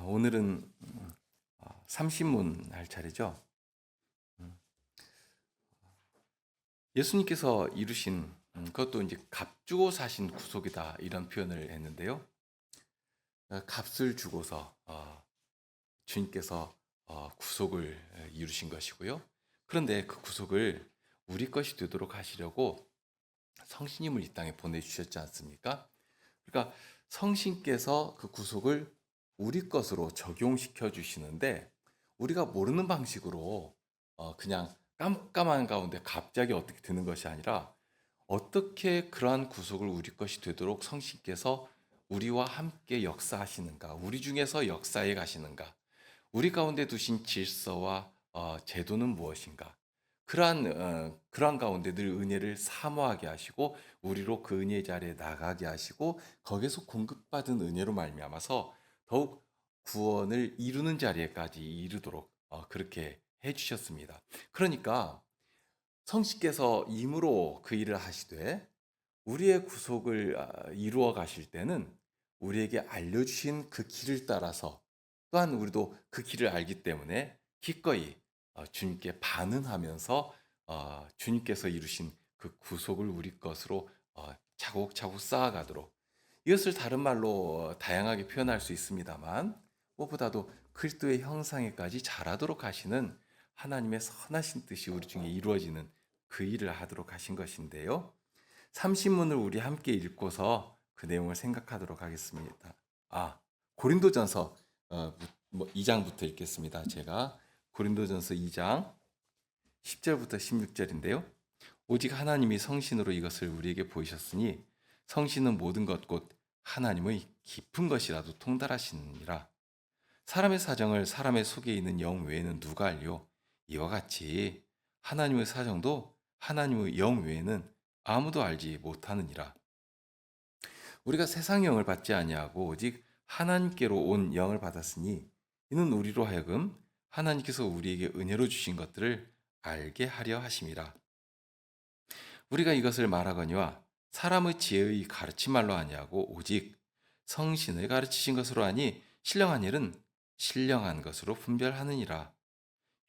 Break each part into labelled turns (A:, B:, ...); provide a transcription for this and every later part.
A: 오늘은 삼신문 할 차례죠. 음, 예수님께서 이루신 그것도 이제 값 주고 사신 구속이다 이런 표현을 했는데요. 값을 주고서 주님께서 구속을 이루신 것이고요. 그런데 그 구속을 우리 것이 되도록 하시려고 성신님을 이 땅에 보내주셨지 않습니까? 그러니까 성신께서 그 구속을 우리 것으로 적용시켜 주시는데 우리가 모르는 방식으로 그냥 깜깜한 가운데 갑자기 어떻게 되는 것이 아니라 어떻게 그러한 구속을 우리 것이 되도록 성신께서 우리와 함께 역사하시는가, 우리 중에서 역사해 가시는가, 우리 가운데 두신 질서와 제도는 무엇인가? 그러한 가운데 늘 은혜를 사모하게 하시고 우리로 그 은혜 자리에 나가게 하시고 거기서 공급받은 은혜로 말미암아서 더욱 구원을 이루는 자리에까지 이르도록 그렇게 해 주셨습니다. 그러니까 성신께서 임으로 그 일을 하시되 우리의 구속을 이루어 가실 때는 우리에게 알려주신 그 길을 따라서 또한 우리도 그 길을 알기 때문에 기꺼이 주님께 반응하면서 주님께서 이루신 그 구속을 우리 것으로 차곡차곡 쌓아가도록, 이것을 다른 말로 다양하게 표현할 수 있습니다만 무엇보다도 그리스도의 형상에까지 자라도록 하시는 하나님의 선하신 뜻이 우리 중에 이루어지는 그 일을 하도록 하신 것인데요. 삼신문을 우리 함께 읽고서 그 내용을 생각하도록 하겠습니다. 고린도전서 2장부터 읽겠습니다. 제가 고린도전서 2장 10절부터 16절인데요. 오직 하나님이 성신으로 이것을 우리에게 보이셨으니 성신은 모든 것 곧 하나님의 깊은 것이라도 통달하시느니라. 사람의 사정을 사람의 속에 있는 영 외에는 누가 알요? 이와 같이 하나님의 사정도 하나님의 영 외에는 아무도 알지 못하느니라. 우리가 세상 영을 받지 아니하고 오직 하나님께로 온 영을 받았으니 이는 우리로 하여금 하나님께서 우리에게 은혜로 주신 것들을 알게 하려 하심이라. 우리가 이것을 말하거니와 사람의 지혜의 가르침 말로 아니하고 오직 성신의 가르치신 것으로 하니 신령한 일은 신령한 것으로 분별하느니라.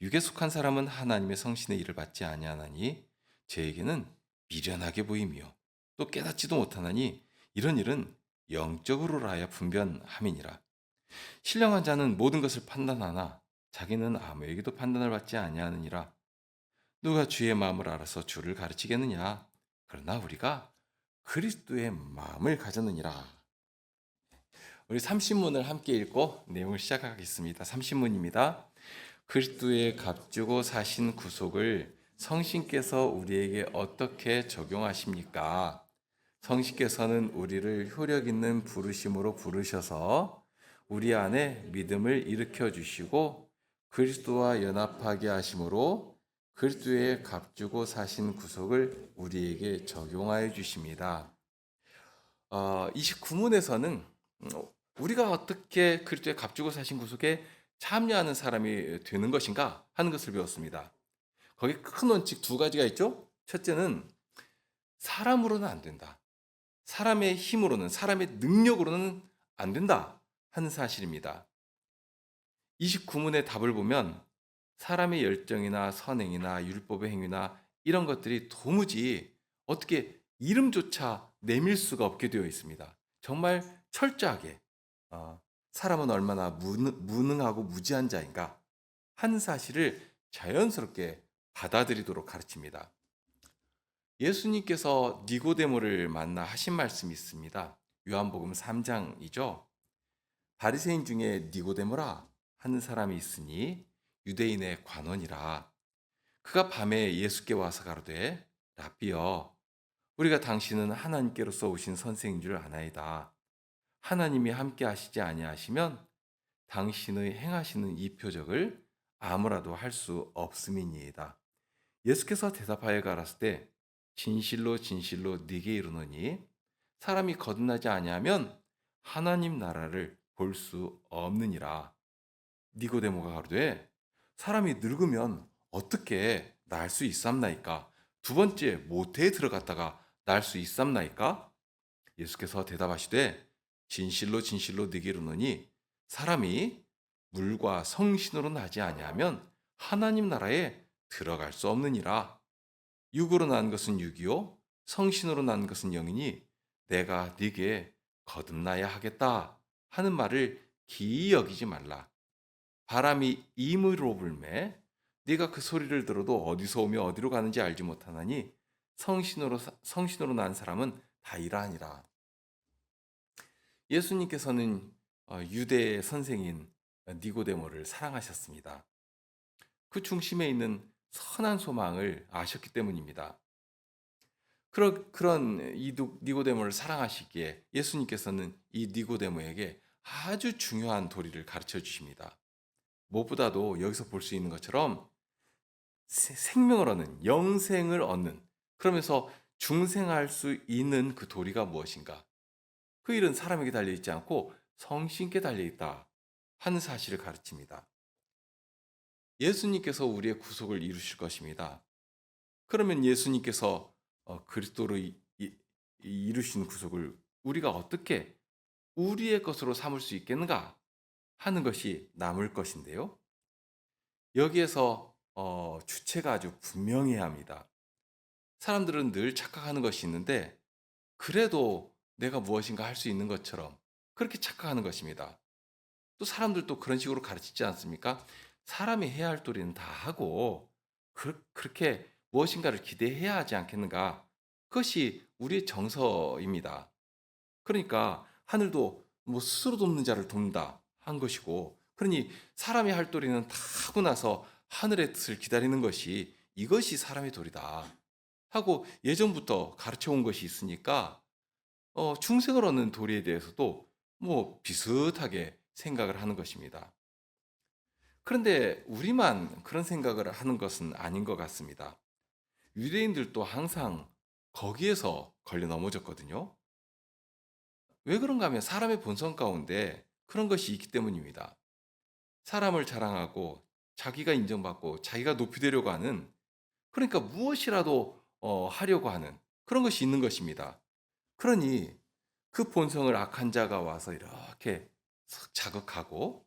A: 육에 속한 사람은 하나님의 성신의 일을 받지 아니하나니 저에게는 미련하게 보이며 또 깨닫지도 못하나니 이런 일은 영적으로 하여 분별함이니라. 신령한 자는 모든 것을 판단하나 자기는 아무에게도 판단을 받지 아니하느니라. 누가 주의 마음을 알아서 주를 가르치겠느냐? 그러나 우리가 그리스도의 마음을 가졌느니라. 우리 삼신문을 함께 읽고 내용을 시작하겠습니다. 삼신문입니다. 그리스도의 값주고 사신 구속을 성신께서 우리에게 어떻게 적용하십니까? 성신께서는 우리를 효력 있는 부르심으로 부르셔서 우리 안에 믿음을 일으켜 주시고 그리스도와 연합하게 하심으로 그리스도의 값주고 사신 구속을 우리에게 적용하여 주십니다. 29문에서는 우리가 어떻게 그리스도의 값주고 사신 구속에 참여하는 사람이 되는 것인가 하는 것을 배웠습니다. 거기 큰 원칙 두 가지가 있죠. 첫째는 사람으로는 안 된다. 사람의 힘으로는, 사람의 능력으로는 안 된다 하는 사실입니다. 29문의 답을 보면 사람의 열정이나 선행이나 율법의 행위나 이런 것들이 도무지 어떻게 이름조차 내밀 수가 없게 되어 있습니다. 정말 철저하게 사람은 얼마나 무능하고 무지한 자인가 하는 사실을 자연스럽게 받아들이도록 가르칩니다. 예수님께서 니고데모를 만나 하신 말씀이 있습니다. 요한복음 3장이죠. 바리새인 중에 니고데모라 하는 사람이 있으니 유대인의 관원이라. 그가 밤에 예수께 와서 가로되 라삐여 우리가 당신은 하나님께로서 오신 선생인 줄 아나이다. 하나님이 함께 하시지 아니하시면 당신의 행하시는 이 표적을 아무라도 할 수 없음이니이다. 예수께서 대답하여 가라사대 진실로 진실로 네게 이르노니 사람이 거듭나지 아니하면 하나님 나라를 볼 수 없느니라. 니고데모가 가로되 사람이 늙으면 어떻게 날 수 있삼나이까? 두 번째 모태에 들어갔다가 날 수 있삼나이까? 예수께서 대답하시되 진실로 진실로 네게 이르노니 사람이 물과 성신으로 나지 아니하면 하나님 나라에 들어갈 수 없느니라. 육으로 난 것은 육이요 성신으로 난 것은 영이니 내가 네게 거듭나야 하겠다 하는 말을 기이 여기지 말라. 바람이 임으로 불매 네가 그 소리를 들어도 어디서 오며 어디로 가는지 알지 못하나니 성신으로 난 사람은 다 이러하니라. 예수님께서는 유대의 선생인 니고데모를 사랑하셨습니다. 그 중심에 있는 선한 소망을 아셨기 때문입니다. 그런 이 니고데모를 사랑하시기에 예수님께서는 이 니고데모에게 아주 중요한 도리를 가르쳐 주십니다. 무엇보다도 여기서 볼 수 있는 것처럼 생명을 얻는, 영생을 얻는, 그러면서 중생할 수 있는 그 도리가 무엇인가? 그 일은 사람에게 달려있지 않고 성신께 달려있다 하는 사실을 가르칩니다. 예수님께서 우리의 구속을 이루실 것입니다. 그러면 예수님께서 그리스도로 이루신 구속을 우리가 어떻게 우리의 것으로 삼을 수 있겠는가 하는 것이 남을 것인데요. 여기에서 주체가 아주 분명해야 합니다. 사람들은 늘 착각하는 것이 있는데 그래도 내가 무엇인가 할 수 있는 것처럼 그렇게 착각하는 것입니다. 또 사람들도 그런 식으로 가르치지 않습니까? 사람이 해야 할 도리는 다 하고 그렇게 무엇인가를 기대해야 하지 않겠는가? 그것이 우리의 정서입니다. 그러니까 하늘도 뭐 스스로 돕는 자를 돕는다 한 것이고, 그러니 사람이 할 도리는 다 하고 나서 하늘의 뜻을 기다리는 것이 이것이 사람의 도리다 하고 예전부터 가르쳐 온 것이 있으니까 중생을 얻는 도리에 대해서도 뭐 비슷하게 생각을 하는 것입니다. 그런데 우리만 그런 생각을 하는 것은 아닌 것 같습니다. 유대인들도 항상 거기에서 걸려 넘어졌거든요. 왜 그런가 하면 사람의 본성 가운데 그런 것이 있기 때문입니다. 사람을 자랑하고 자기가 인정받고 자기가 높이 되려고 하는, 그러니까 무엇이라도 하려고 하는 그런 것이 있는 것입니다. 그러니 그 본성을 악한 자가 와서 이렇게 자극하고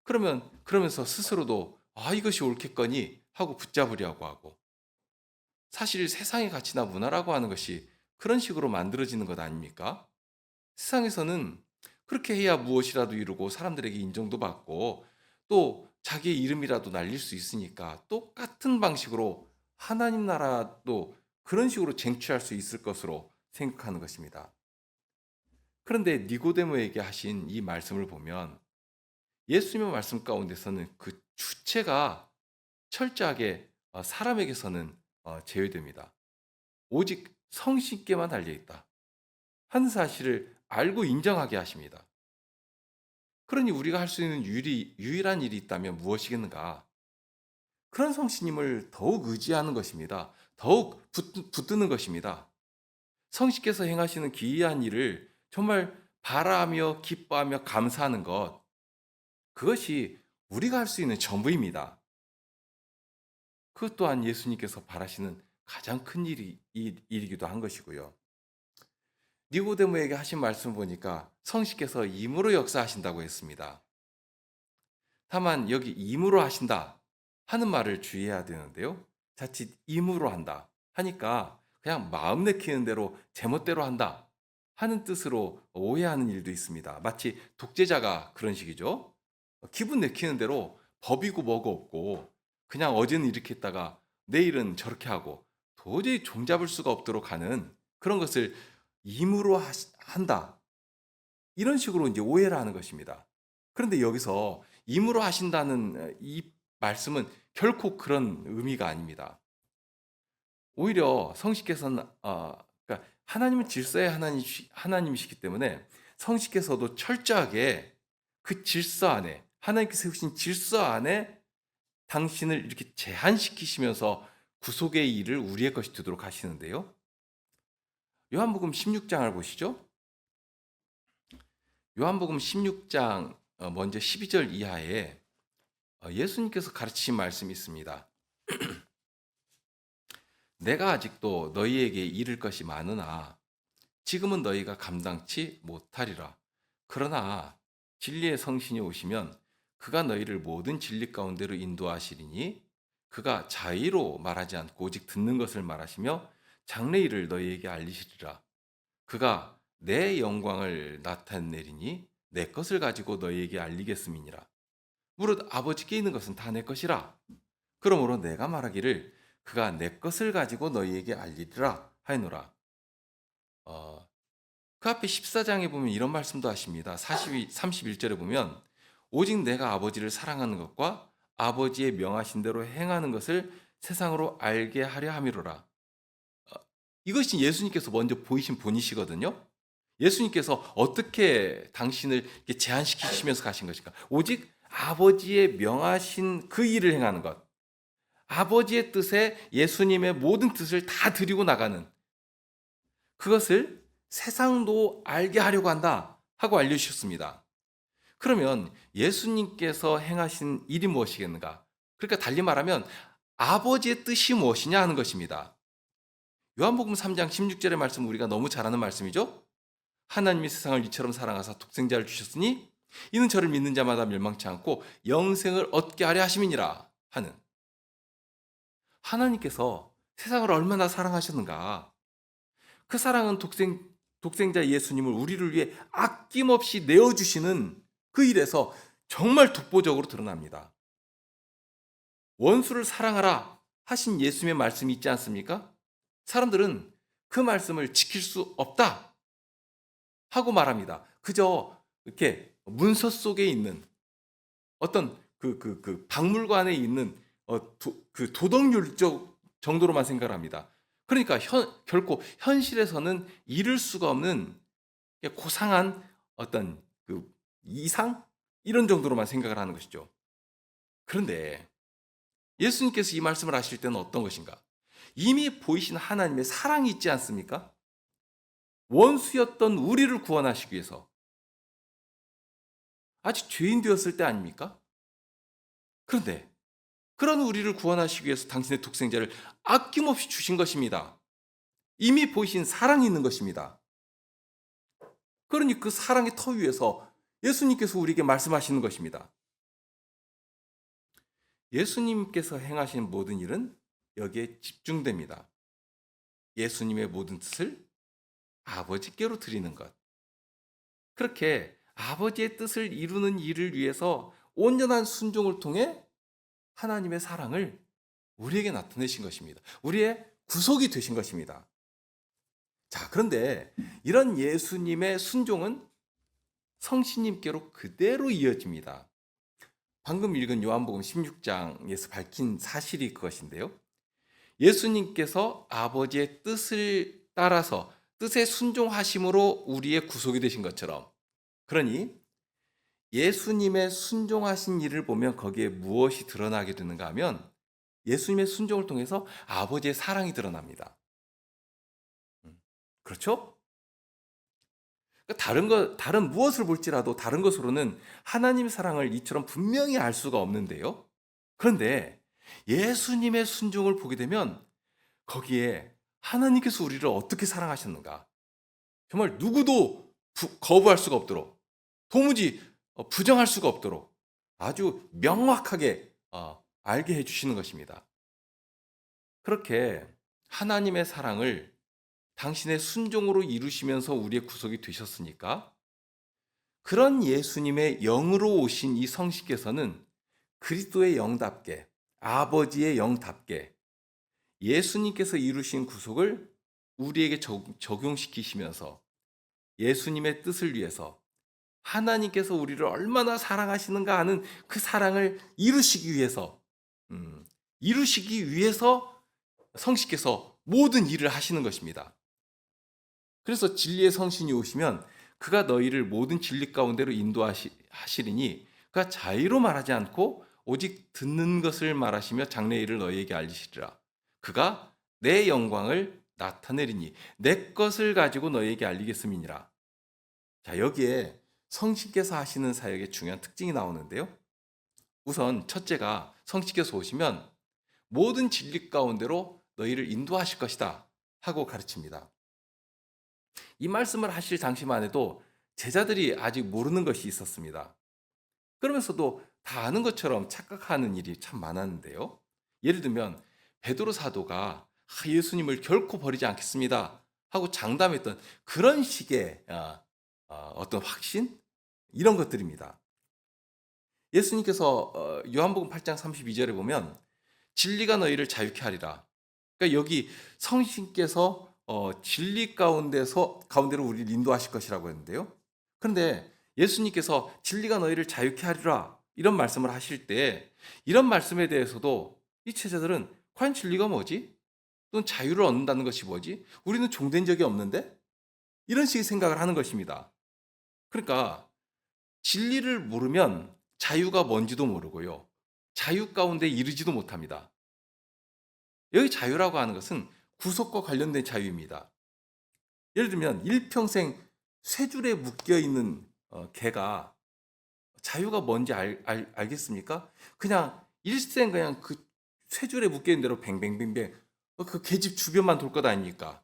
A: 그러면서 스스로도 이것이 옳겠거니 하고 붙잡으려고 하고, 사실 세상의 가치나 문화라고 하는 것이 그런 식으로 만들어지는 것 아닙니까? 세상에서는 그렇게 해야 무엇이라도 이루고 사람들에게 인정도 받고 또 자기의 이름이라도 날릴 수 있으니까 똑같은 방식으로 하나님 나라도 그런 식으로 쟁취할 수 있을 것으로 생각하는 것입니다. 그런데 니고데모에게 하신 이 말씀을 보면 예수님의 말씀 가운데서는 그 주체가 철저하게 사람에게서는 제외됩니다. 오직 성신께만 달려있다 하는 사실을 알고 인정하게 하십니다. 그러니 우리가 할 수 있는 유일한 일이 있다면 무엇이겠는가? 그런 성신님을 더욱 의지하는 것입니다. 더욱 붙드는 것입니다. 성신께서 행하시는 기이한 일을 정말 바라며 기뻐하며 감사하는 것, 그것이 우리가 할 수 있는 전부입니다. 그것 또한 예수님께서 바라시는 가장 큰 일이기도 한 것이고요. 니고데모에게 하신 말씀 보니까 성신께서 임으로 역사하신다고 했습니다. 다만 여기 임으로 하신다 하는 말을 주의해야 되는데요. 자칫 임으로 한다 하니까 그냥 마음 내키는 대로 제멋대로 한다 하는 뜻으로 오해하는 일도 있습니다. 마치 독재자가 그런 식이죠. 기분 내키는 대로 법이고 뭐고 없고 그냥 어제는 이렇게 했다가 내일은 저렇게 하고 도저히 종잡을 수가 없도록 하는 그런 것을 임으로 한다, 이런 식으로 이제 오해를 하는 것입니다. 그런데 여기서 임으로 하신다는 이 말씀은 결코 그런 의미가 아닙니다. 오히려 성신께서는 그러니까 하나님은 질서의 하나님이시기 때문에 성신께서도 철저하게 그 질서 안에, 하나님께서 세우신 질서 안에 당신을 이렇게 제한시키시면서 구속의 일을 우리의 것이 되도록 하시는데요. 요한복음 16장을 보시죠. 요한복음 16장 먼저 12절 이하에 예수님께서 가르치신 말씀이 있습니다. 내가 아직도 너희에게 이를 것이 많으나 지금은 너희가 감당치 못하리라. 그러나 진리의 성신이 오시면 그가 너희를 모든 진리 가운데로 인도하시리니 그가 자의로 말하지 않고 오직 듣는 것을 말하시며 장래 일을 너희에게 알리시리라. 그가 내 영광을 나타내리니 내 것을 가지고 너희에게 알리겠음이니라. 무릇 아버지께 있는 것은 다 내 것이라. 그러므로 내가 말하기를 그가 내 것을 가지고 너희에게 알리리라 하노라. 그 앞에 14장에 보면 이런 말씀도 하십니다. 31절에 보면 오직 내가 아버지를 사랑하는 것과 아버지의 명하신 대로 행하는 것을 세상으로 알게 하려 함이로라. 이것이 예수님께서 먼저 보이신 본이시거든요. 예수님께서 어떻게 당신을 제한시키시면서 가신 것인가? 오직 아버지의 명하신 그 일을 행하는 것. 아버지의 뜻에 예수님의 모든 뜻을 다 드리고 나가는 그것을 세상도 알게 하려고 한다 하고 알려주셨습니다. 그러면 예수님께서 행하신 일이 무엇이겠는가? 그러니까 달리 말하면 아버지의 뜻이 무엇이냐 하는 것입니다. 요한복음 3장 16절의 말씀 우리가 너무 잘 아는 말씀이죠. 하나님이 세상을 이처럼 사랑하사 독생자를 주셨으니 이는 저를 믿는 자마다 멸망치 않고 영생을 얻게 하려 하심이니라 하는, 하나님께서 세상을 얼마나 사랑하셨는가. 그 사랑은 독생자 예수님을 우리를 위해 아낌없이 내어주시는 그 일에서 정말 독보적으로 드러납니다. 원수를 사랑하라 하신 예수님의 말씀이 있지 않습니까? 사람들은 그 말씀을 지킬 수 없다 하고 말합니다. 그저 이렇게 문서 속에 있는 어떤 그 박물관에 있는 그 도덕률적 정도로만 생각합니다. 그러니까 결코 현실에서는 이룰 수가 없는 고상한 어떤 그 이상 이런 정도로만 생각을 하는 것이죠. 그런데 예수님께서 이 말씀을 하실 때는 어떤 것인가? 이미 보이신 하나님의 사랑이 있지 않습니까? 원수였던 우리를 구원하시기 위해서, 아직 죄인 되었을 때 아닙니까? 그런데 그런 우리를 구원하시기 위해서 당신의 독생자를 아낌없이 주신 것입니다. 이미 보이신 사랑이 있는 것입니다. 그러니 그 사랑의 터 위에서 예수님께서 우리에게 말씀하시는 것입니다. 예수님께서 행하신 모든 일은 여기에 집중됩니다. 예수님의 모든 뜻을 아버지께로 드리는 것. 그렇게 아버지의 뜻을 이루는 일을 위해서 온전한 순종을 통해 하나님의 사랑을 우리에게 나타내신 것입니다. 우리의 구속이 되신 것입니다. 자, 그런데 이런 예수님의 순종은 성신님께로 그대로 이어집니다. 방금 읽은 요한복음 16장에서 밝힌 사실이 그것인데요. 예수님께서 아버지의 뜻을 따라서 뜻에 순종하심으로 우리의 구속이 되신 것처럼, 그러니 예수님의 순종하신 일을 보면 거기에 무엇이 드러나게 되는가 하면 예수님의 순종을 통해서 아버지의 사랑이 드러납니다. 그렇죠? 다른 무엇을 볼지라도 다른 것으로는 하나님의 사랑을 이처럼 분명히 알 수가 없는데요. 그런데 예수님의 순종을 보게 되면 거기에 하나님께서 우리를 어떻게 사랑하셨는가, 정말 누구도 거부할 수가 없도록, 도무지 부정할 수가 없도록 아주 명확하게 알게 해주시는 것입니다. 그렇게 하나님의 사랑을 당신의 순종으로 이루시면서 우리의 구속이 되셨으니까, 그런 예수님의 영으로 오신 이 성신께서는 그리스도의 영답게, 아버지의 영답게 예수님께서 이루신 구속을 우리에게 적용시키시면서 예수님의 뜻을 위해서 하나님께서 우리를 얼마나 사랑하시는가 하는 그 사랑을 이루시기 위해서 성신께서 모든 일을 하시는 것입니다. 그래서 진리의 성신이 오시면 그가 너희를 모든 진리 가운데로 인도하시리니 그가 자의로 말하지 않고 오직 듣는 것을 말하시며 장래 일을 너희에게 알리시리라. 그가 내 영광을 나타내리니 내 것을 가지고 너희에게 알리겠음이니라. 자, 여기에 성신께서 하시는 사역의 중요한 특징이 나오는데요. 우선 첫째가 성신께서 오시면 모든 진리 가운데로 너희를 인도하실 것이다 하고 가르칩니다. 이 말씀을 하실 당시만 해도 제자들이 아직 모르는 것이 있었습니다. 그러면서도 다 아는 것처럼 착각하는 일이 참 많았는데요. 예를 들면 베드로 사도가 예수님을 결코 버리지 않겠습니다 하고 장담했던 그런 식의 어떤 확신 이런 것들입니다. 예수님께서 요한복음 8장 32절에 보면 진리가 너희를 자유케 하리라. 그러니까 여기 성신께서 진리 가운데로 우리를 인도하실 것이라고 했는데요. 그런데 예수님께서 진리가 너희를 자유케 하리라 이런 말씀을 하실 때 이런 말씀에 대해서도 이 제자들은 과연 진리가 뭐지? 또는 자유를 얻는다는 것이 뭐지? 우리는 종된 적이 없는데? 이런 식의 생각을 하는 것입니다. 그러니까 진리를 모르면 자유가 뭔지도 모르고요. 자유 가운데 이르지도 못합니다. 여기 자유라고 하는 것은 구속과 관련된 자유입니다. 예를 들면 일평생 쇠줄에 묶여 있는 개가 자유가 뭔지 알겠습니까? 그냥 일생 그냥 그 쇠줄에 묶여 있는 대로 뱅뱅뱅뱅 그 계집 주변만 돌 것 아닙니까?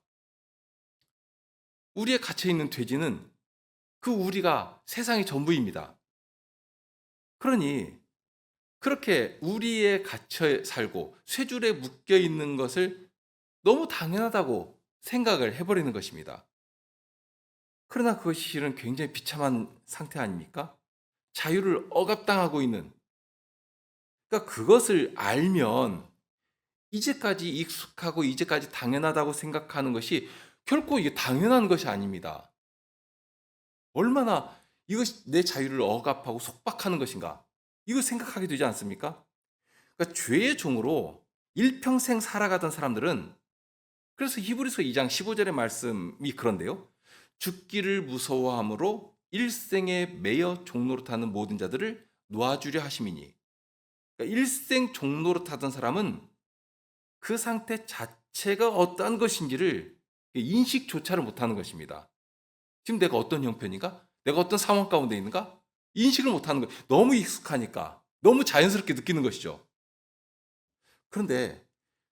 A: 우리에 갇혀 있는 돼지는 그 우리가 세상의 전부입니다. 그러니 그렇게 우리에 갇혀 살고 쇠줄에 묶여 있는 것을 너무 당연하다고 생각을 해버리는 것입니다. 그러나 그것이 실은 굉장히 비참한 상태 아닙니까? 자유를 억압당하고 있는. 그러니까 그것을 알면 이제까지 익숙하고 이제까지 당연하다고 생각하는 것이 결코 이게 당연한 것이 아닙니다. 얼마나 이것이 내 자유를 억압하고 속박하는 것인가? 이거 생각하게 되지 않습니까? 그러니까 죄의 종으로 일평생 살아가던 사람들은 그래서 히브리서 2장 15절의 말씀이 그런데요. 죽기를 무서워함으로 일생에 매여 종노릇하는 모든 자들을 놓아주려 하심이니. 그러니까 일생 종노릇하던 사람은 그 상태 자체가 어떠한 것인지를 인식조차를 못하는 것입니다. 지금 내가 어떤 형편인가? 내가 어떤 상황 가운데 있는가? 인식을 못하는 거예요. 너무 익숙하니까. 너무 자연스럽게 느끼는 것이죠. 그런데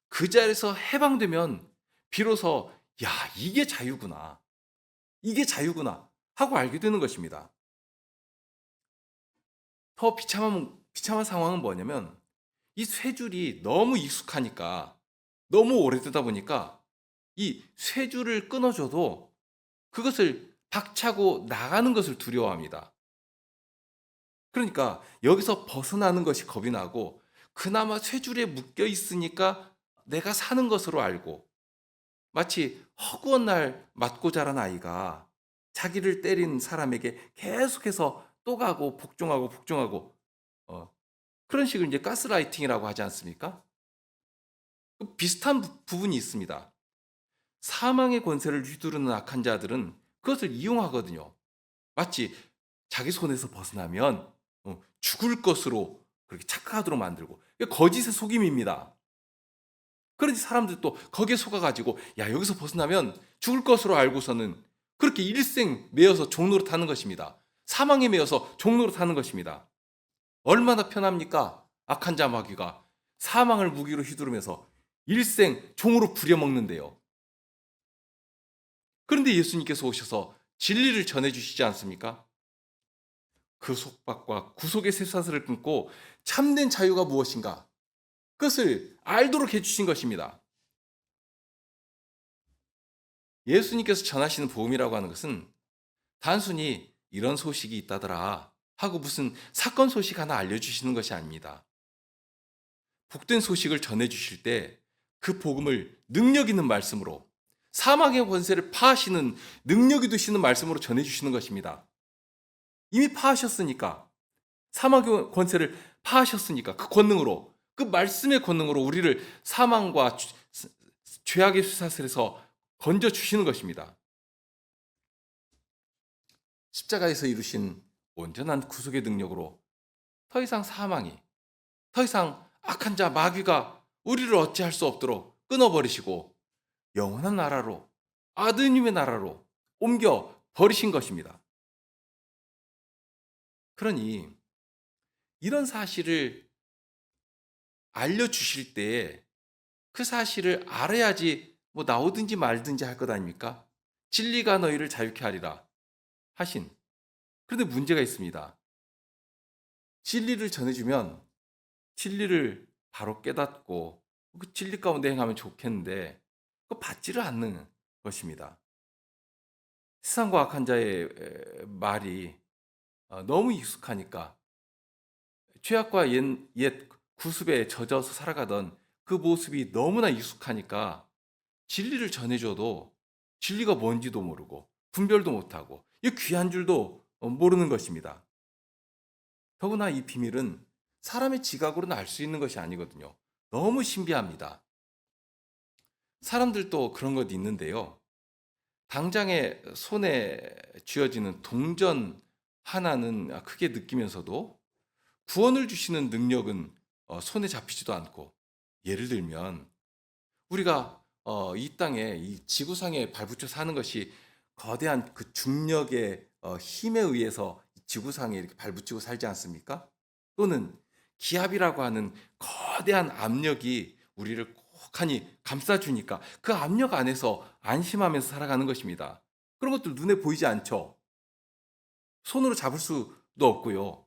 A: 그 자리에서 해방되면 비로소 야, 이게 자유구나. 이게 자유구나 하고 알게 되는 것입니다. 더 비참한 상황은 뭐냐면 이 쇠줄이 너무 익숙하니까 너무 오래되다 보니까 이 쇠줄을 끊어줘도 그것을 박차고 나가는 것을 두려워합니다. 그러니까 여기서 벗어나는 것이 겁이 나고 그나마 쇠줄에 묶여 있으니까 내가 사는 것으로 알고 마치 허구한 날 맞고 자란 아이가 자기를 때린 사람에게 계속해서 또 가고 복종하고 그런 식으로 이제 가스라이팅이라고 하지 않습니까? 비슷한 부분이 있습니다. 사망의 권세를 휘두르는 악한 자들은 그것을 이용하거든요. 마치 자기 손에서 벗어나면 죽을 것으로 그렇게 착각하도록 만들고 거짓의 속임입니다. 그런데 사람들이 또 거기에 속아가지고 야 여기서 벗어나면 죽을 것으로 알고서는 그렇게 일생 매여서 종로로 타는 것입니다. 사망에 매여서 종로로 타는 것입니다. 얼마나 편합니까? 악한 자 마귀가 사망을 무기로 휘두르면서 일생 종으로 부려먹는데요. 그런데 예수님께서 오셔서 진리를 전해주시지 않습니까? 그 속박과 구속의 쇠사슬을 끊고 참된 자유가 무엇인가? 그것을 알도록 해주신 것입니다. 예수님께서 전하시는 복음이라고 하는 것은 단순히 이런 소식이 있다더라 하고 무슨 사건 소식 하나 알려주시는 것이 아닙니다. 복된 소식을 전해주실 때 그 복음을 능력 있는 말씀으로 사망의 권세를 파하시는 능력이 되시는 말씀으로 전해주시는 것입니다. 이미 파하셨으니까 사망의 권세를 파하셨으니까 그 권능으로 그 말씀의 권능으로 우리를 사망과 죄악의 수사슬에서 건져주시는 것입니다. 십자가에서 이루신 온전한 구속의 능력으로 더 이상 사망이 더 이상 악한 자 마귀가 우리를 어찌할 수 없도록 끊어버리시고 영원한 나라로 아드님의 나라로 옮겨 버리신 것입니다. 그러니 이런 사실을 알려주실 때 그 사실을 알아야지 뭐 나오든지 말든지 할 것 아닙니까? 진리가 너희를 자유케 하리라 하신. 그런데 문제가 있습니다. 진리를 전해주면 진리를 바로 깨닫고 그 진리 가운데 행하면 좋겠는데 그거 받지를 않는 것입니다. 세상과 악한 자의 말이 너무 익숙하니까 죄악과 옛 구습에 젖어서 살아가던 그 모습이 너무나 익숙하니까 진리를 전해줘도 진리가 뭔지도 모르고 분별도 못하고 이 귀한 줄도 모르는 것입니다. 더구나 이 비밀은 사람의 지각으로는 알 수 있는 것이 아니거든요. 너무 신비합니다. 사람들도 그런 것 있는데요. 당장에 손에 쥐어지는 동전 하나는 크게 느끼면서도 구원을 주시는 능력은 손에 잡히지도 않고, 예를 들면 우리가 이 땅에 이 지구상에 발붙여 사는 것이 거대한 그 중력의 힘에 의해서 지구상에 이렇게 발붙이고 살지 않습니까? 또는 기압이라고 하는 거대한 압력이 우리를 혹하니 감싸주니까 그 압력 안에서 안심하면서 살아가는 것입니다. 그런 것들 눈에 보이지 않죠. 손으로 잡을 수도 없고요.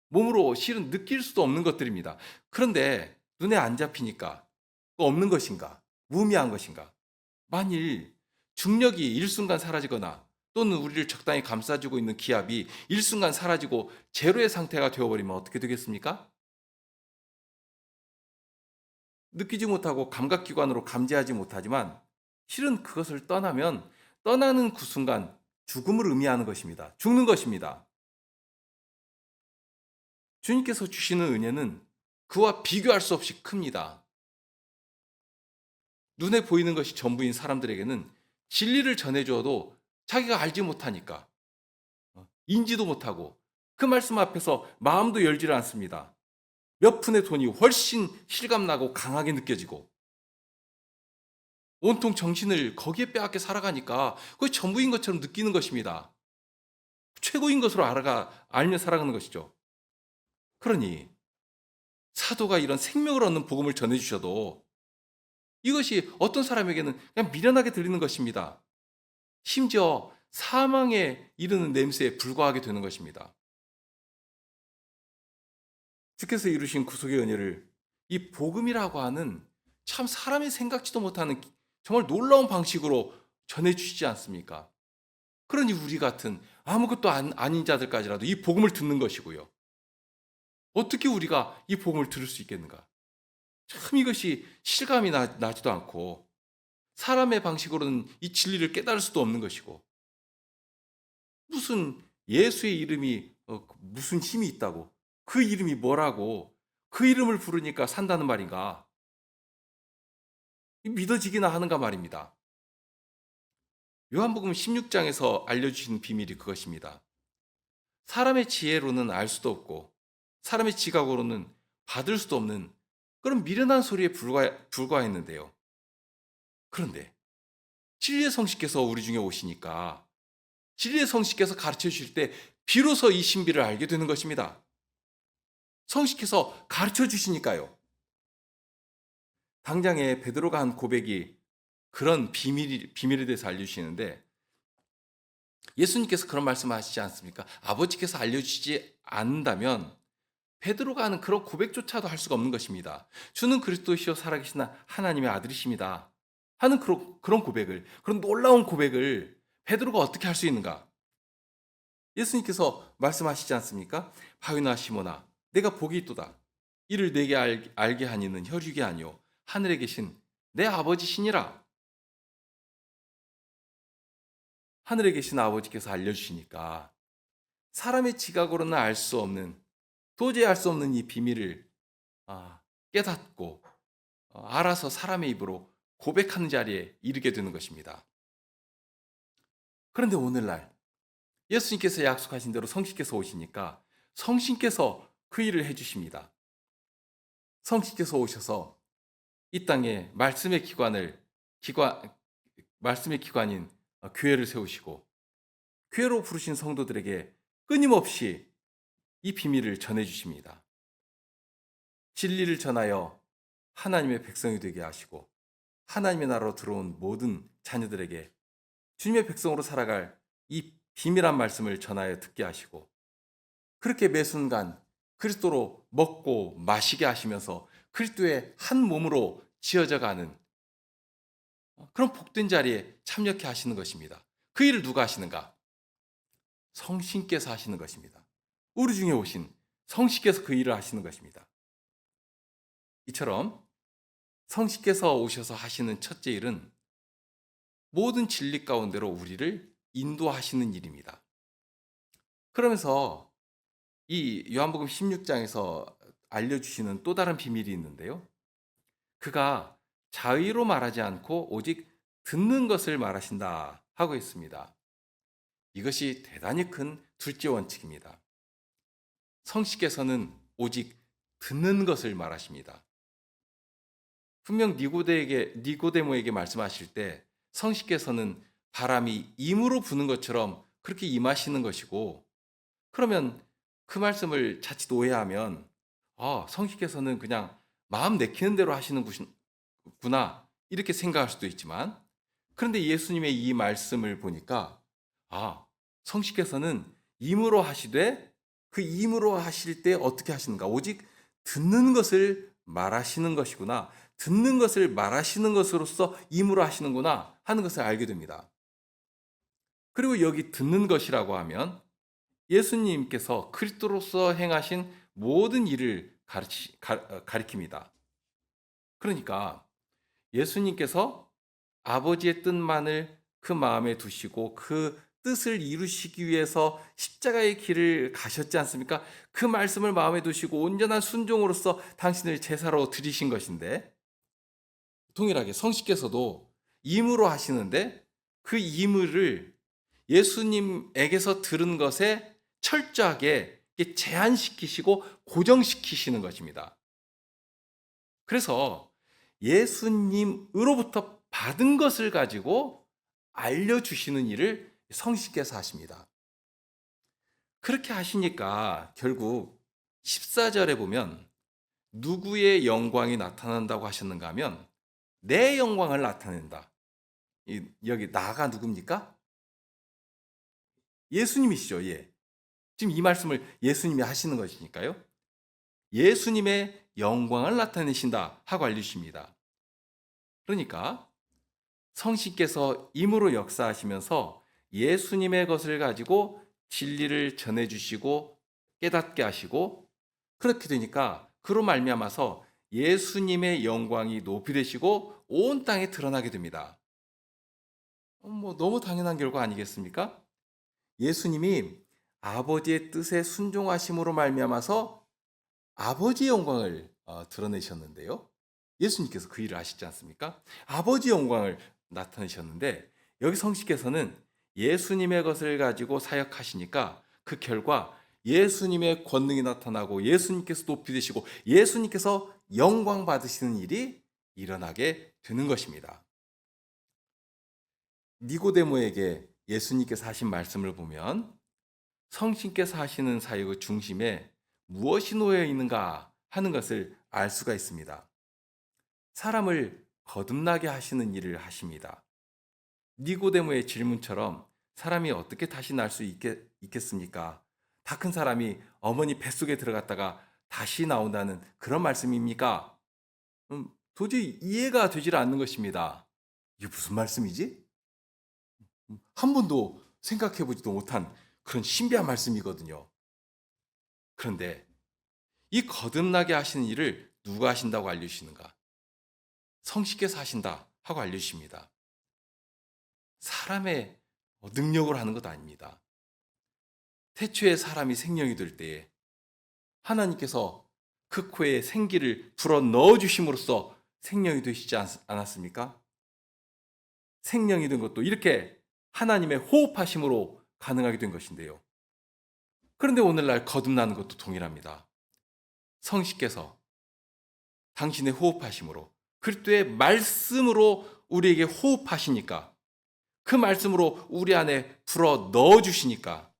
A: 몸으로 실은 느낄 수도 없는 것들입니다. 그런데 눈에 안 잡히니까 또 없는 것인가? 무의미한 것인가? 만일 중력이 일순간 사라지거나 또는 우리를 적당히 감싸주고 있는 기압이 일순간 사라지고 제로의 상태가 되어버리면 어떻게 되겠습니까? 느끼지 못하고 감각기관으로 감지하지 못하지만 실은 그것을 떠나면 떠나는 그 순간 죽음을 의미하는 것입니다. 죽는 것입니다. 주님께서 주시는 은혜는 그와 비교할 수 없이 큽니다. 눈에 보이는 것이 전부인 사람들에게는 진리를 전해줘도 자기가 알지 못하니까 인지도 못하고 그 말씀 앞에서 마음도 열지를 않습니다. 몇 푼의 돈이 훨씬 실감나고 강하게 느껴지고 온통 정신을 거기에 빼앗겨 살아가니까 그게 전부인 것처럼 느끼는 것입니다. 최고인 것으로 알며 살아가는 것이죠. 그러니 사도가 이런 생명을 얻는 복음을 전해주셔도 이것이 어떤 사람에게는 그냥 미련하게 들리는 것입니다. 심지어 사망에 이르는 냄새에 불과하게 되는 것입니다. 주께서 이루신 구속의 은혜를 이 복음이라고 하는 참 사람이 생각지도 못하는 정말 놀라운 방식으로 전해주시지 않습니까? 그러니 우리 같은 아무것도 아닌 자들까지라도 이 복음을 듣는 것이고요. 어떻게 우리가 이 복음을 들을 수 있겠는가? 참 이것이 실감이 나지도 않고 사람의 방식으로는 이 진리를 깨달을 수도 없는 것이고 무슨 예수의 이름이 무슨 힘이 있다고 그 이름이 뭐라고 그 이름을 부르니까 산다는 말인가? 믿어지기나 하는가 말입니다. 요한복음 16장에서 알려주신 비밀이 그것입니다. 사람의 지혜로는 알 수도 없고 사람의 지각으로는 받을 수도 없는 그런 미련한 소리에 불과했는데요. 그런데 진리의 성식께서 우리 중에 오시니까 진리의 성식께서 가르쳐 주실 때 비로소 이 신비를 알게 되는 것입니다. 성식께서 가르쳐 주시니까요. 당장에 베드로가 한 고백이 그런 비밀에 대해서 알려주시는데 예수님께서 그런 말씀하시지 않습니까? 아버지께서 알려주시지 않는다면 베드로가 하는 그런 고백조차도 할 수가 없는 것입니다. 주는 그리스도시요 살아계신 하나님의 아들이십니다. 하는 그런 고백을, 그런 놀라운 고백을 베드로가 어떻게 할 수 있는가? 예수님께서 말씀하시지 않습니까? 바요나 시모나, 내가 복이 있도다. 이를 내게 알게 하니는 혈육이 아니요 하늘에 계신 내 아버지시니라. 하늘에 계신 아버지께서 알려주시니까 사람의 지각으로는 알 수 없는 도저히 알 수 없는 이 비밀을 깨닫고 알아서 사람의 입으로 고백하는 자리에 이르게 되는 것입니다. 그런데 오늘날 예수님께서 약속하신 대로 성신께서 오시니까 성신께서 그 일을 해주십니다. 성신께서 오셔서 이 땅에 말씀의 기관인 교회를 세우시고 교회로 부르신 성도들에게 끊임없이 이 비밀을 전해주십니다. 진리를 전하여 하나님의 백성이 되게 하시고 하나님의 나라로 들어온 모든 자녀들에게 주님의 백성으로 살아갈 이 비밀한 말씀을 전하여 듣게 하시고 그렇게 매 순간 그리스도로 먹고 마시게 하시면서 그리스도의 한 몸으로 지어져 가는 그런 복된 자리에 참여케 하시는 것입니다. 그 일을 누가 하시는가? 성신께서 하시는 것입니다. 우리 중에 오신 성신께서 그 일을 하시는 것입니다. 이처럼 성신께서 오셔서 하시는 첫째 일은 모든 진리 가운데로 우리를 인도하시는 일입니다. 그러면서 이 요한복음 16장에서 알려주시는 또 다른 비밀이 있는데요. 그가 자의로 말하지 않고 오직 듣는 것을 말하신다 하고 있습니다. 이것이 대단히 큰 둘째 원칙입니다. 성신께서는 오직 듣는 것을 말하십니다. 분명 니고데모에게 말씀하실 때 성신께서는 바람이 임으로 부는 것처럼 그렇게 임하시는 것이고, 그러면 그 말씀을 자칫 오해하면 성신께서는 그냥 마음 내키는 대로 하시는구나 이렇게 생각할 수도 있지만, 그런데 예수님의 이 말씀을 보니까 성신께서는 임으로 하시되 그 임으로 하실 때 어떻게 하시는가? 오직 듣는 것을 말하시는 것이구나. 듣는 것을 말하시는 것으로서 임으로 하시는구나 하는 것을 알게 됩니다. 그리고 여기 듣는 것이라고 하면 예수님께서 그리스도로서 행하신 모든 일을 가리킵니다. 그러니까 예수님께서 아버지의 뜻만을 그 마음에 두시고 그 뜻을 이루시기 위해서 십자가의 길을 가셨지 않습니까? 그 말씀을 마음에 두시고 온전한 순종으로서 당신을 제사로 드리신 것인데, 동일하게 성신께서도 임으로 하시는데 그 임을 예수님에게서 들은 것에 철저하게 제한시키시고 고정시키시는 것입니다. 그래서 예수님으로부터 받은 것을 가지고 알려주시는 일을 성신께서 하십니다. 그렇게 하시니까 결국 14절에 보면 누구의 영광이 나타난다고 하셨는가 하면 내 영광을 나타낸다. 여기 나가 누굽니까? 예수님이시죠. 예. 지금 이 말씀을 예수님이 하시는 것이니까요. 예수님의 영광을 나타내신다 하고 알려주십니다. 그러니까 성신께서 임으로 역사하시면서 예수님의 것을 가지고 진리를 전해주시고 깨닫게 하시고, 그렇게 되니까 그로 말미암아서 예수님의 영광이 높이 되시고 온 땅에 드러나게 됩니다. 너무 당연한 결과 아니겠습니까? 예수님이 아버지의 뜻에 순종하심으로 말미암아서 아버지의 영광을 드러내셨는데요. 예수님께서 그 일을 하시지 않습니까? 아버지의 영광을 나타내셨는데, 여기 성신께서는 예수님의 것을 가지고 사역하시니까 그 결과 예수님의 권능이 나타나고 예수님께서 높이 되시고 예수님께서 영광 받으시는 일이 일어나게 되는 것입니다. 니고데모에게 예수님께서 하신 말씀을 보면 성신께서 하시는 사역의 중심에 무엇이 놓여 있는가 하는 것을 알 수가 있습니다. 사람을 거듭나게 하시는 일을 하십니다. 니고데모의 질문처럼 사람이 어떻게 다시 날 수 있겠습니까? 다 큰 사람이 어머니 뱃속에 들어갔다가 다시 나온다는 그런 말씀입니까? 도저히 이해가 되질 않는 것입니다. 이게 무슨 말씀이지? 한 번도 생각해 보지도 못한 그런 신비한 말씀이거든요. 그런데 이 거듭나게 하시는 일을 누가 하신다고 알려주시는가? 성신께서 하신다 하고 알려주십니다. 사람의 능력으로 하는 것 아닙니다. 태초에 사람이 생명이 될 때에 하나님께서 그 코에 생기를 불어 넣어 주심으로써 생명이 되시지 않았습니까? 생명이 된 것도 이렇게 하나님의 호흡하심으로 가능하게 된 것인데요. 그런데 오늘날 거듭나는 것도 동일합니다. 성신께서 당신의 호흡하심으로, 그리스도의 말씀으로 우리에게 호흡하시니까, 그 말씀으로 우리 안에 불어 넣어 주시니까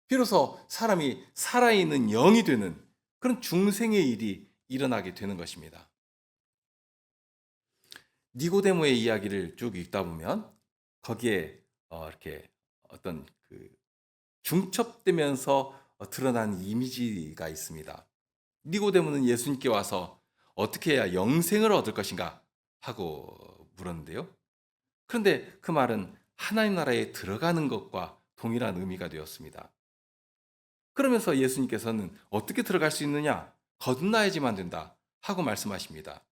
A: 비로소 사람이 살아있는 영이 되는 그런 중생의 일이 일어나게 되는 것입니다. 니고데모의 이야기를 쭉 읽다 보면 거기에 이렇게 어떤 중첩되면서 드러나는 이미지가 있습니다. 니고데모는 예수님께 와서 어떻게 해야 영생을 얻을 것인가 하고 물었는데요. 그런데 그 말은 하나님 나라에 들어가는 것과 동일한 의미가 되었습니다. 그러면서 예수님께서는 어떻게 들어갈 수 있느냐? 거듭나야지만 된다 하고 말씀하십니다.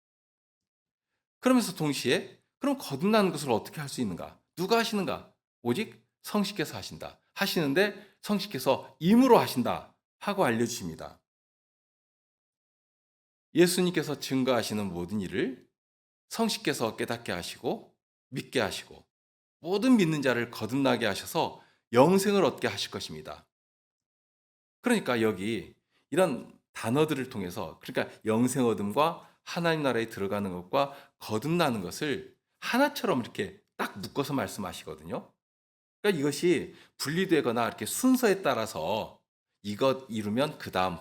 A: 그러면서 동시에 그럼 거듭나는 것을 어떻게 할 수 있는가? 누가 하시는가? 오직 성식께서 하신다. 하시는데 성식께서 임으로 하신다 하고 알려주십니다. 예수님께서 증거하시는 모든 일을 성식께서 깨닫게 하시고 믿게 하시고 모든 믿는 자를 거듭나게 하셔서 영생을 얻게 하실 것입니다. 그러니까 여기 이런 단어들을 통해서 그러니까 영생 얻음과 하나님 나라에 들어가는 것과 거듭나는 것을 하나처럼 이렇게 딱 묶어서 말씀하시거든요. 그러니까 이것이 분리되거나 이렇게 순서에 따라서 이것 이루면 그 다음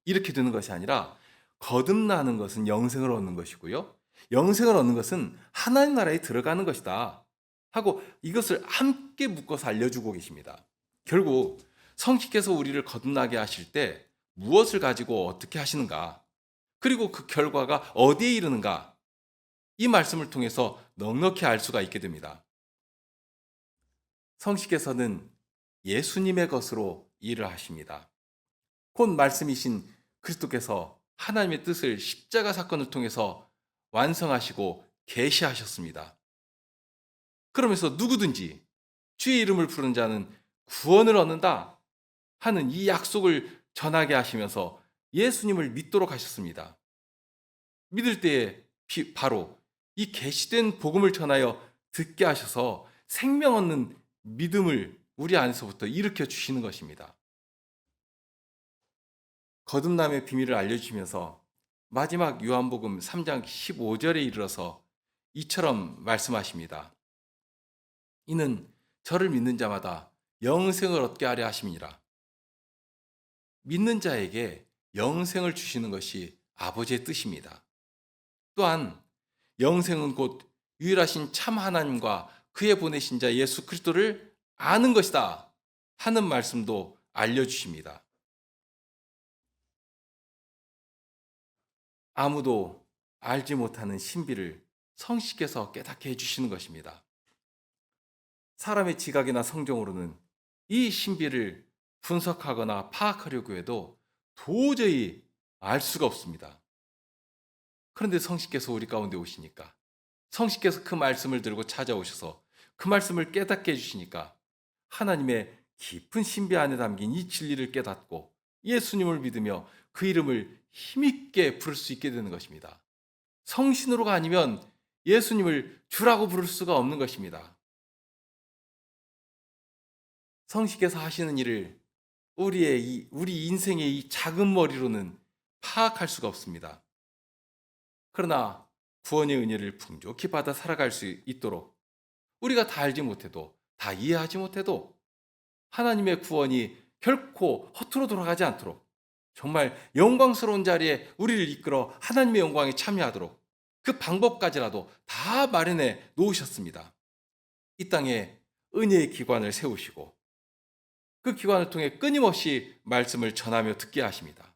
A: 이렇게 되는 것이 아니라 거듭나는 것은 영생을 얻는 것이고요. 영생을 얻는 것은 하나님 나라에 들어가는 것이다 하고 이것을 함께 묶어서 알려주고 계십니다. 결국 성식께서 우리를 거듭나게 하실 때 무엇을 가지고 어떻게 하시는가, 그리고 그 결과가 어디에 이르는가, 이 말씀을 통해서 넉넉히 알 수가 있게 됩니다. 성식께서는 예수님의 것으로 일을 하십니다. 곧 말씀이신 그리스도께서 하나님의 뜻을 십자가 사건을 통해서 완성하시고 계시하셨습니다. 그러면서 누구든지 주의 이름을 부르는 자는 구원을 얻는다 하는 이 약속을 전하게 하시면서 예수님을 믿도록 하셨습니다. 믿을 때에 바로 이 계시된 복음을 전하여 듣게 하셔서 생명 얻는 믿음을 우리 안에서부터 일으켜 주시는 것입니다. 거듭남의 비밀을 알려주시면서 마지막 요한복음 3장 15절에 이르러서 이처럼 말씀하십니다. 이는 저를 믿는 자마다 영생을 얻게 하려 하심이니라. 믿는 자에게 영생을 주시는 것이 아버지의 뜻입니다. 또한 영생은 곧 유일하신 참 하나님과 그의 보내신 자 예수 그리스도를 아는 것이다 하는 말씀도 알려주십니다. 아무도 알지 못하는 신비를 성식께서 깨닫게 해주시는 것입니다. 사람의 지각이나 성정으로는 이 신비를 분석하거나 파악하려고 해도 도저히 알 수가 없습니다. 그런데 성식께서 우리 가운데 오시니까, 성식께서 그 말씀을 들고 찾아오셔서 그 말씀을 깨닫게 해주시니까 하나님의 깊은 신비 안에 담긴 이 진리를 깨닫고 예수님을 믿으며 그 이름을 힘있게 부를 수 있게 되는 것입니다. 성신으로가 아니면 예수님을 주라고 부를 수가 없는 것입니다. 성식께서 하시는 일을 우리 인생의 이 작은 머리로는 파악할 수가 없습니다. 그러나 구원의 은혜를 풍족히 받아 살아갈 수 있도록 우리가 다 알지 못해도 다 이해하지 못해도 하나님의 구원이 결코 허투루 돌아가지 않도록 정말 영광스러운 자리에 우리를 이끌어 하나님의 영광에 참여하도록 그 방법까지라도 다 마련해 놓으셨습니다. 이 땅에 은혜의 기관을 세우시고 그 기관을 통해 끊임없이 말씀을 전하며 듣게 하십니다.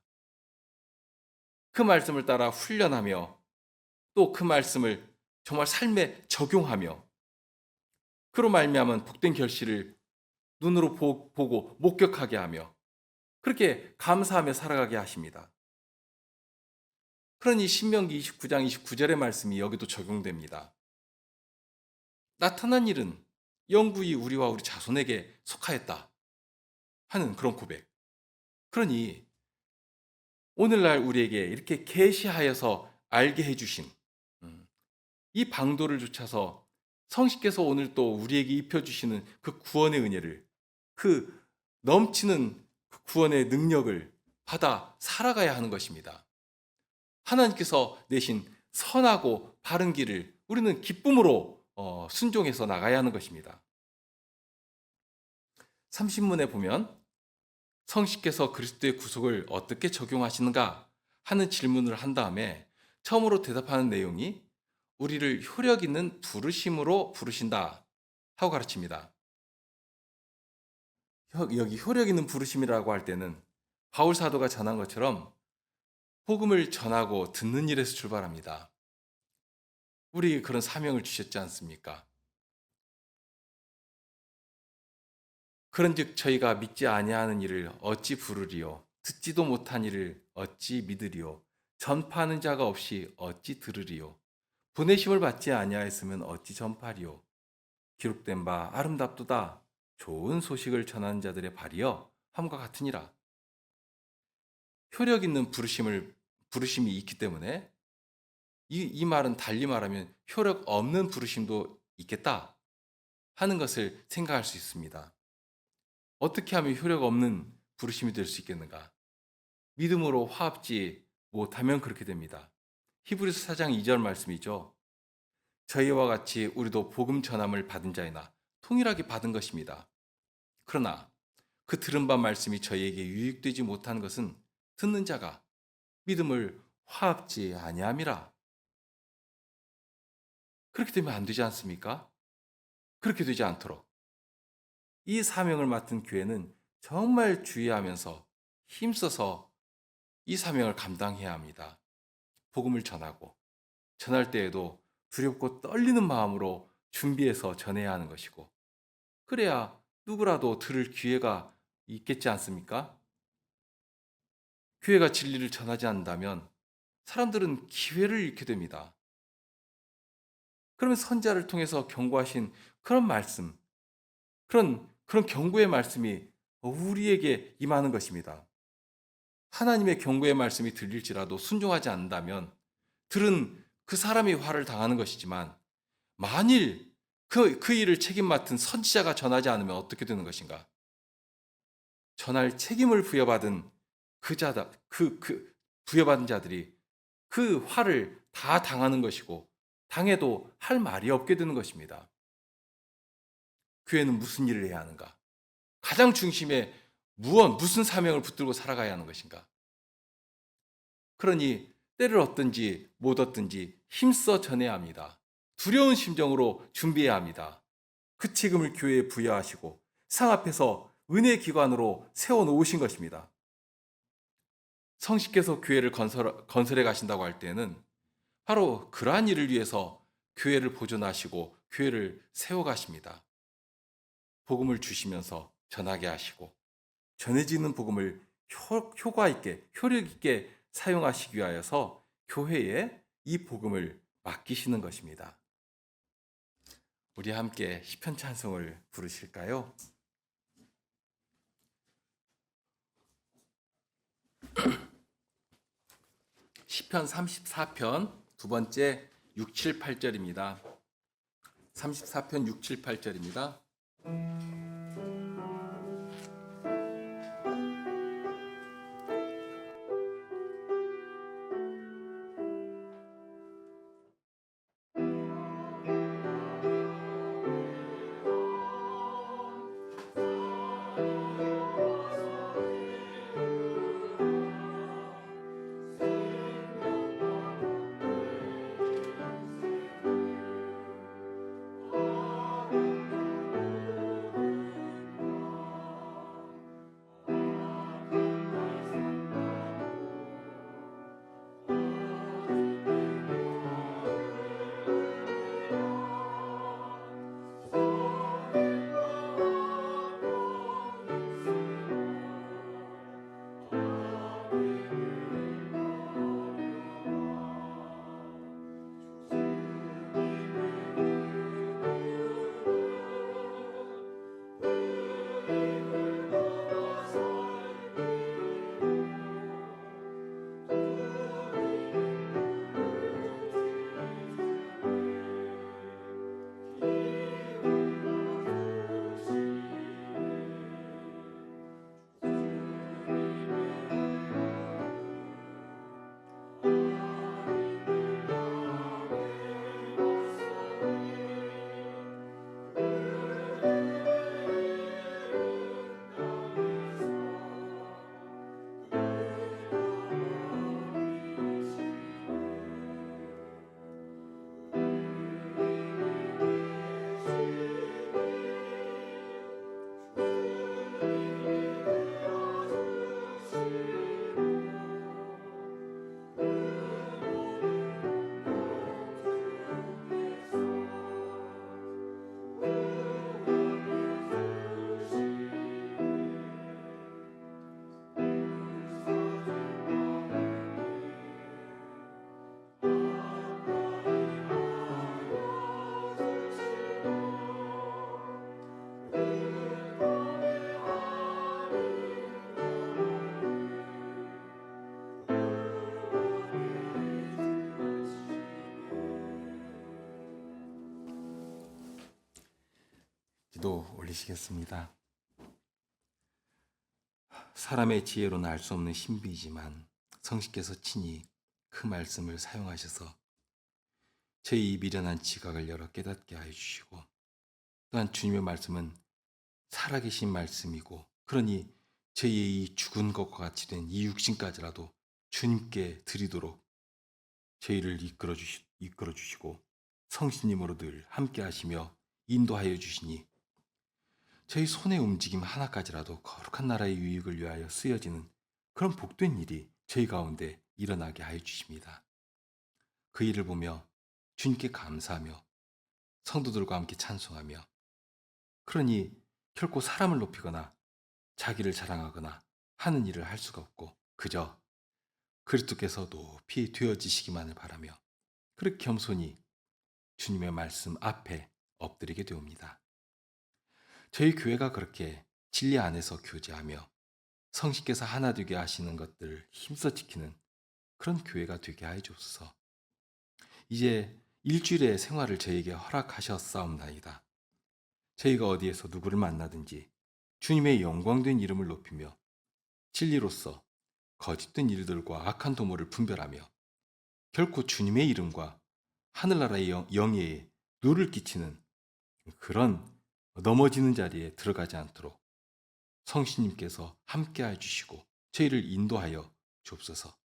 A: 그 말씀을 따라 훈련하며 또 그 말씀을 정말 삶에 적용하며 그로 말미암은 복된 결실을 눈으로 보고 목격하게 하며 그렇게 감사하며 살아가게 하십니다. 그러니 신명기 29장 29절의 말씀이 여기도 적용됩니다. 나타난 일은 영구히 우리와 우리 자손에게 속하였다 하는 그런 고백. 그러니 오늘날 우리에게 이렇게 계시하여서 알게 해주신 이 방도를 좇아서 성식께서 오늘 또 우리에게 입혀주시는 그 구원의 은혜를, 그 넘치는 그 구원의 능력을 받아 살아가야 하는 것입니다. 하나님께서 내신 선하고 바른 길을 우리는 기쁨으로 순종해서 나가야 하는 것입니다. 30문에 보면 성식께서 그리스도의 구속을 어떻게 적용하시는가 하는 질문을 한 다음에 처음으로 대답하는 내용이 우리를 효력 있는 부르심으로 부르신다 하고 가르칩니다. 여기 효력 있는 부르심이라고 할 때는 바울 사도가 전한 것처럼 복음을 전하고 듣는 일에서 출발합니다. 우리에게 그런 사명을 주셨지 않습니까? 그런즉 저희가 믿지 아니하는 일을 어찌 부르리요? 듣지도 못한 일을 어찌 믿으리요? 전파하는 자가 없이 어찌 들으리요? 보내심을 받지 아니하였으면 어찌 전파리요? 기록된 바 아름답도다. 좋은 소식을 전하는 자들의 발이여 함과 같으니라. 효력 있는 부르심이 있기 때문에 이 말은 달리 말하면 효력 없는 부르심도 있겠다 하는 것을 생각할 수 있습니다. 어떻게 하면 효력 없는 부르심이 될 수 있겠는가? 믿음으로 화합지 못하면 그렇게 됩니다. 히브리서 4장 2절 말씀이죠. 저희와 같이 우리도 복음 전함을 받은 자이나 통일하게 받은 것입니다. 그러나 그 들은 바 말씀이 저희에게 유익되지 못한 것은 듣는 자가 믿음을 화합지 아니함이라. 그렇게 되면 안 되지 않습니까? 그렇게 되지 않도록 이 사명을 맡은 교회는 정말 주의하면서 힘써서 이 사명을 감당해야 합니다. 복음을 전하고 전할 때에도 두렵고 떨리는 마음으로 준비해서 전해야 하는 것이고 그래야 누구라도 들을 기회가 있겠지 않습니까? 교회가 진리를 전하지 않는다면 사람들은 기회를 잃게 됩니다. 그러면 선자를 통해서 경고하신 그런 말씀, 그런 경고의 말씀이 우리에게 임하는 것입니다. 하나님의 경고의 말씀이 들릴지라도 순종하지 않는다면 들은 그 사람이 화를 당하는 것이지만 만일 그 일을 책임 맡은 선지자가 전하지 않으면 어떻게 되는 것인가? 전할 책임을 부여받은 부여받은 자들이 그 화를 다 당하는 것이고 당해도 할 말이 없게 되는 것입니다. 교회는 무슨 일을 해야 하는가? 가장 중심에 무슨 사명을 붙들고 살아가야 하는 것인가? 그러니 때를 얻든지 못 얻든지 힘써 전해야 합니다. 두려운 심정으로 준비해야 합니다. 그 책임을 교회에 부여하시고 상 앞에서 은혜 기관으로 세워놓으신 것입니다. 성식께서 교회를 건설해 가신다고 할 때는 바로 그러한 일을 위해서 교회를 보존하시고 교회를 세워가십니다. 복음을 주시면서 전하게 하시고 전해지는 복음을 효과 있게 효력 있게 사용하시기 위하여서 교회에 이 복음을 맡기시는 것입니다. 우리 함께 시편 찬송을 부르실까요? 시편 34편 두 번째 6, 7, 8절입니다. 34편 6, 7, 8절입니다. 기도 올리시겠습니다. 사람의 지혜로는 알 수 없는 신비이지만 성신께서 친히 그 말씀을 사용하셔서 제2 미련한 지각을 열어 깨닫게 하여 주시고, 또한 주님의 말씀은 살아계신 말씀이고, 그러니 제2의 죽은 것과 같이 된 이 육신까지라도 주님께 드리도록 저희를 이끌어 주시고 성신님으로 늘 함께 하시며 인도하여 주시니 저희 손의 움직임 하나까지라도 거룩한 나라의 유익을 위하여 쓰여지는 그런 복된 일이 저희 가운데 일어나게 하여 주십니다. 그 일을 보며 주님께 감사하며 성도들과 함께 찬송하며, 그러니 결코 사람을 높이거나 자기를 자랑하거나 하는 일을 할 수가 없고 그저 그리스도께서 높이 되어지시기만을 바라며 그렇게 겸손히 주님의 말씀 앞에 엎드리게 되옵니다. 저희 교회가 그렇게 진리 안에서 교제하며 성신께서 하나 되게 하시는 것들을 힘써 지키는 그런 교회가 되게 하여 주옵소서. 이제 일주일의 생활을 저에게 허락하셨사옵나이다. 저희가 어디에서 누구를 만나든지 주님의 영광된 이름을 높이며 진리로서 거짓된 일들과 악한 도모를 분별하며 결코 주님의 이름과 하늘나라의 영예에 누를 끼치는 그런 넘어지는 자리에 들어가지 않도록 성신님께서 함께해 주시고 저희를 인도하여 주옵소서.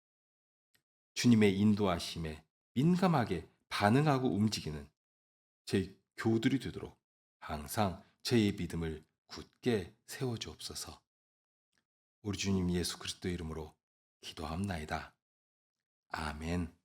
A: 주님의 인도하심에 민감하게 반응하고 움직이는 저희 교우들이 되도록 항상 저희의 믿음을 굳게 세워주옵소서. 우리 주님 예수 그리스도의 이름으로 기도합나이다. 아멘.